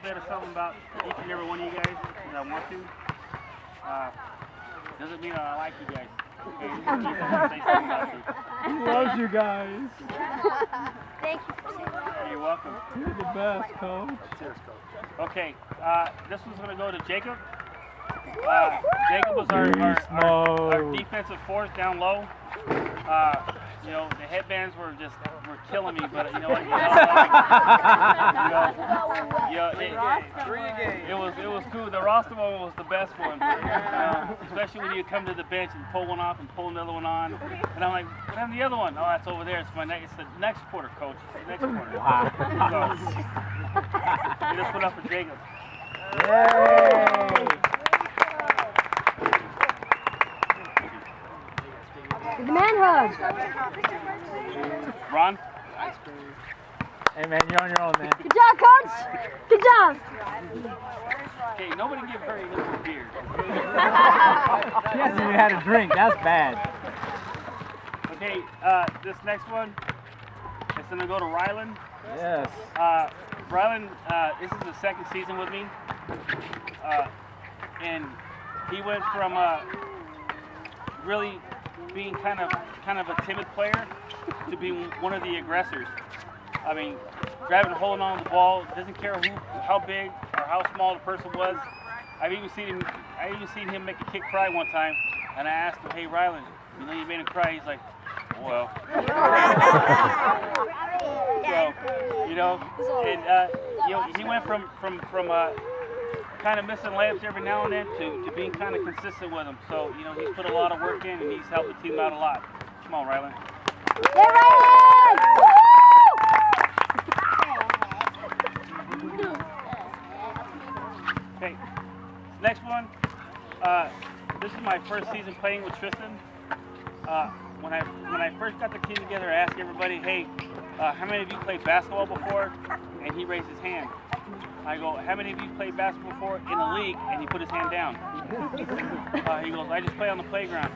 bit of something about each and every one of you guys that I want to. Doesn't mean I like you guys. Okay, say something about you. He loves you guys. Thank you for saying that. You're welcome. You're the best, Coach. Cheers, Coach. Okay, this one's going to go to Jacob. Jacob was our defensive force down low. You know, the headbands were killing me, but you know what? It was cool. The roster one was the best one, especially when you come to the bench and pull one off and pull another one on. And I'm like, what happened to the other one? Oh, that's over there. It's the next quarter, coach. It's the next quarter. So, we just put up for Jacob. Yay! The man hug. Ron? Hey, man, you're on your own, man. Good job, coach. Good job. Okay, nobody give her a little beer. He hasn't even had a drink. That's bad. Okay, this next one is going to go to Rylan. Yes. Rylan, this is his second season with me. And he went from really being kind of a timid player to being one of the aggressors. I mean, grabbing, holding on to the ball, doesn't care how big or how small the person was. I even seen him make a kid cry one time, and I asked him, "Hey, Rylan, you know you made him cry?" He's like, "Well." So, you know, and you know, he went from kind of missing layups every now and then to being kind of consistent with them. So, you know, he's put a lot of work in and he's helped the team out a lot. Come on, Rylan. Yeah, Rylan! Okay, next one. This is my first season playing with Tristan. When I first got the team together, I asked everybody, "Hey, how many of you played basketball before?" And he raised his hand. I go, "How many of you played basketball before in the league?" And he put his hand down. He goes, "I just play on the playground."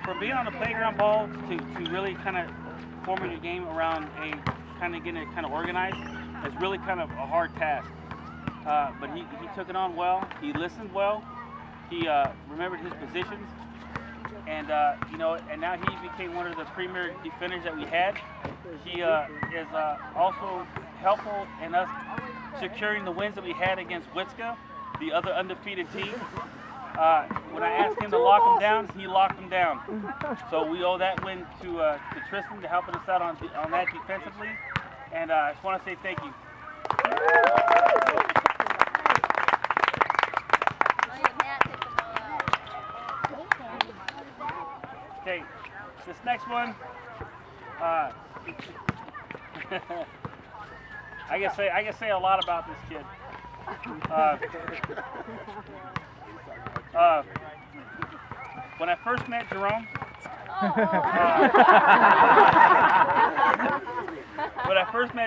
For being on the playground ball to really kind of forming your game around getting it kind of organized is really kind of a hard task. But he took it on well. He listened well. He remembered his positions. And you know, and now he became one of the premier defenders that we had. He is also helpful in us securing the wins that we had against Witska, the other undefeated team. When I asked him to lock him down, he locked him down. So we owe that win to Tristan to helping us out on that defensively. And I just want to say thank you. Okay, this next one, I can say a lot about this kid. When I first met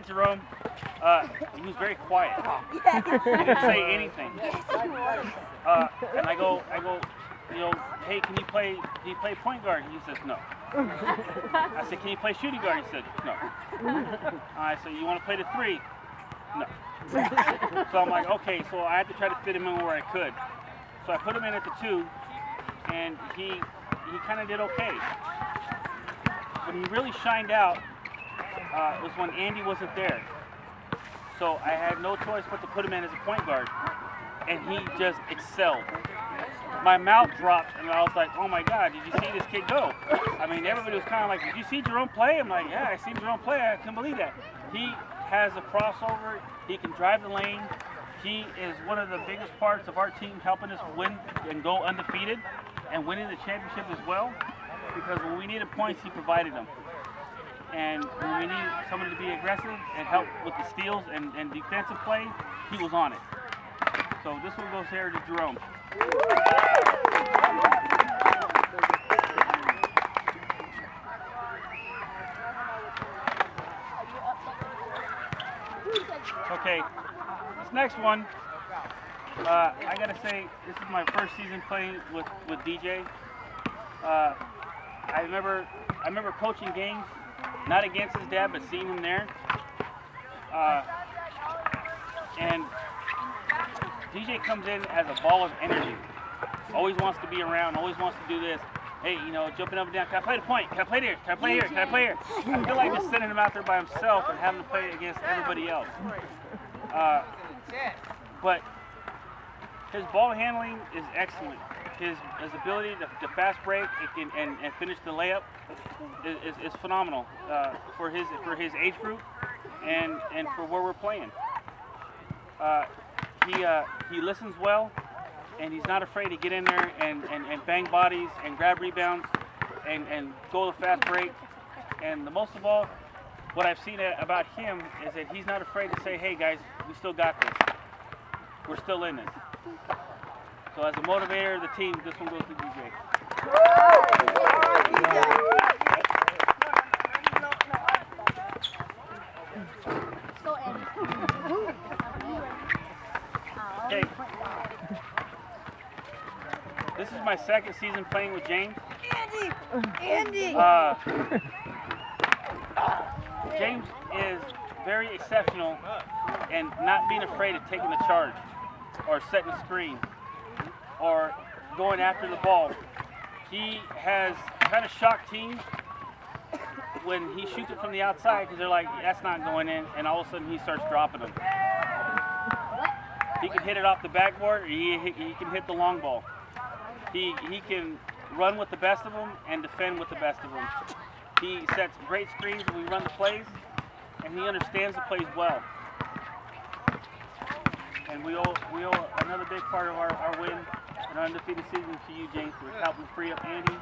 Jerome, he was very quiet. He didn't say anything. And I go, you know, "Hey, can you play point guard?" He says, "No." I said, "Can you play shooting guard?" He said, "No." I said, "You want to play the 3? No." So I'm like, okay, so I had to try to fit him in where I could. So I put him in at the 2, and he kind of did okay. But he really shined out was when Andy wasn't there. So I had no choice but to put him in as a point guard, and he just excelled. My mouth dropped, and I was like, "Oh my God, did you see this kid go?" I mean, everybody was kind of like, "Did you see Jerome play?" I'm like, "Yeah, I seen Jerome play. I couldn't believe that." He has a crossover. He can drive the lane. He is one of the biggest parts of our team, helping us win and go undefeated and winning the championship as well. Because when we needed points, he provided them. And when we needed somebody to be aggressive and help with the steals and defensive play, he was on it. So this one goes here to Jerome. Okay, this next one, I gotta say, this is my first season playing with DJ. I remember coaching games, not against his dad, but seeing him there. And DJ comes in as a ball of energy. Always wants to be around, always wants to do this. Hey, you know, jumping up and down. Can I play the point? Can I play here? Can I play here? Can I play here? I feel like just sending him out there by himself and having to play against everybody else. But his ball handling is excellent. His ability to fast break and finish the layup is phenomenal for his age group and for where we're playing. He listens well, and he's not afraid to get in there and bang bodies and grab rebounds and go the fast break. And the most of all, what I've seen about him is that he's not afraid to say, hey guys, we still got this. We're still in this. So as a motivator of the team, this one goes to DJ. Okay. This is my second season playing with James. Andy! James is very exceptional and not being afraid of taking the charge or setting the screen or going after the ball. He has kind of shocked teams when he shoots it from the outside because they're like, that's not going in, and all of a sudden he starts dropping them. He can hit it off the backboard, or he can hit the long ball. He can run with the best of them and defend with the best of them. He sets great screens when we run the plays, and he understands the plays well. And we owe another big part of our win and our undefeated season to you, James, for helping free up Andy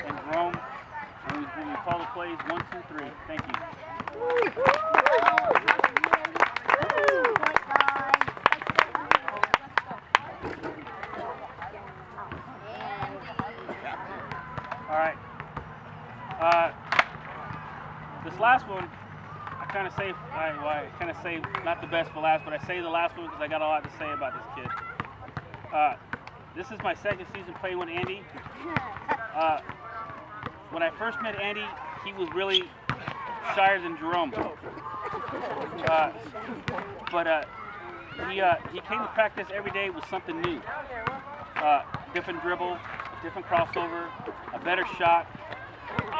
and Jerome when we call the plays 1, 2, 3. Thank you. All right. This last one, I kind of say not the best for last, but I say the last one because I got a lot to say about this kid. This is my second season playing with Andy. When I first met Andy, he was really shyer than Jerome. He came to practice every day with something new. Different dribble, different crossover, a better shot,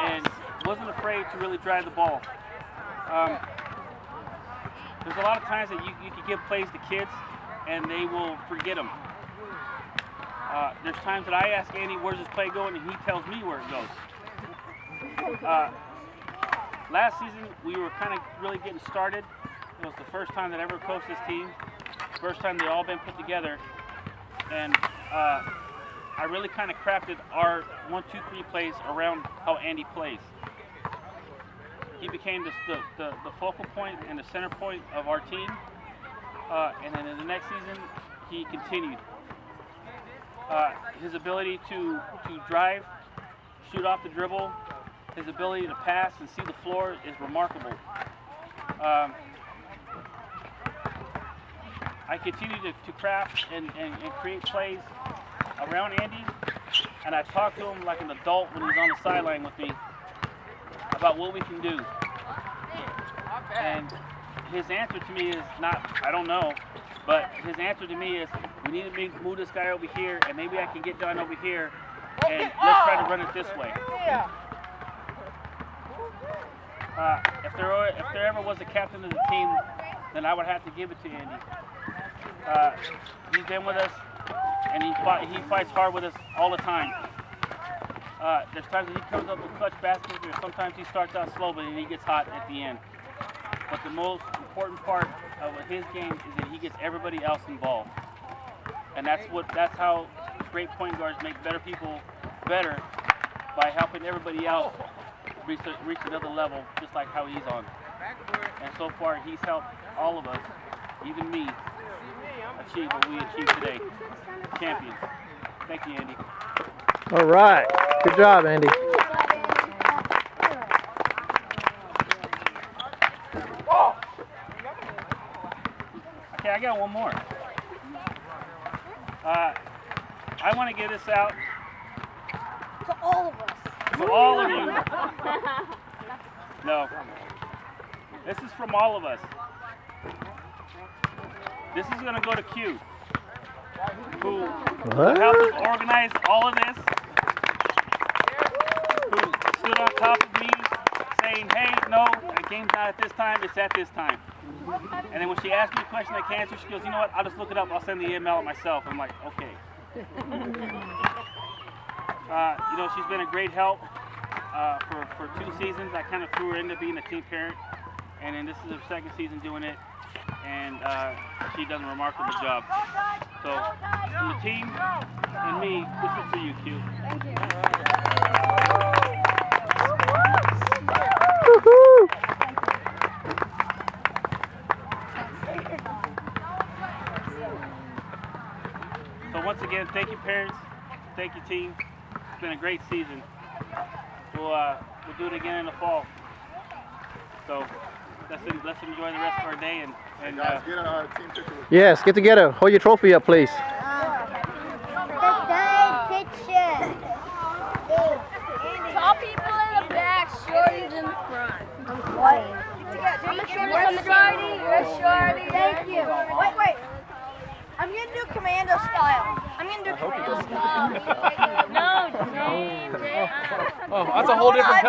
and wasn't afraid to really drive the ball. There's a lot of times that you can give plays to kids and they will forget them. There's times that I ask Andy, where's this play going, and he tells me where it goes. Last season, we were kind of really getting started. It was the first time that I ever coached this team. First time they all been put together. And I really kind of crafted our 1, 2, 3 plays around how Andy plays. He became the focal point and the center point of our team. And then in the next season, he continued. His ability to drive, shoot off the dribble, his ability to pass and see the floor is remarkable. I continue to craft and create plays around Andy, and I talk to him like an adult when he's on the sideline with me about what we can do. And his answer to me is not, I don't know, but his answer to me is, we need to move this guy over here, and maybe I can get done over here, and let's try to run it this way. If there ever was a captain of the team, then I would have to give it to Andy. He's been with us, and he fights hard with us all the time. There's times that he comes up with clutch baskets, or sometimes he starts out slow, but then he gets hot at the end. But the most important part of his game is that he gets everybody else involved, and that's how great point guards make better people better, by helping everybody else reach another level, just like how he's on. And so far, he's helped all of us, even me, achieve what we achieved today. Champions. Thank you, Andy. All right. Good job, Andy. Okay, I got one more. I want to get this out To all of us. to all of you. No. This is from all of us. this is going to go to Q, who What? helped us organize all of this, who stood on top of me saying, hey, no, the game's not at this time, it's at this time. And then when she asked me a question I can't answer, she goes, you know what, I'll just look it up, I'll send the email myself. I'm like, okay. You know, she's been a great help for 2 seasons. I kind of threw her into being a team parent, and then this is her 2nd season doing it, and she does a remarkable job. So, from the team and me, this is for you, Q. Thank you. Woohoo! So once again, thank you parents, thank you team. It's been a great season. We'll do it again in the fall. So let's enjoy the rest of our day and Guys, get a team picture with Yes, get together. Hold your trophy up, please. Tall people in the back, shorties in the front. What? I'm a shorty. You're a shorty. Thank you. Wait. I'm gonna do commando style. No, James. Oh, that's a whole different.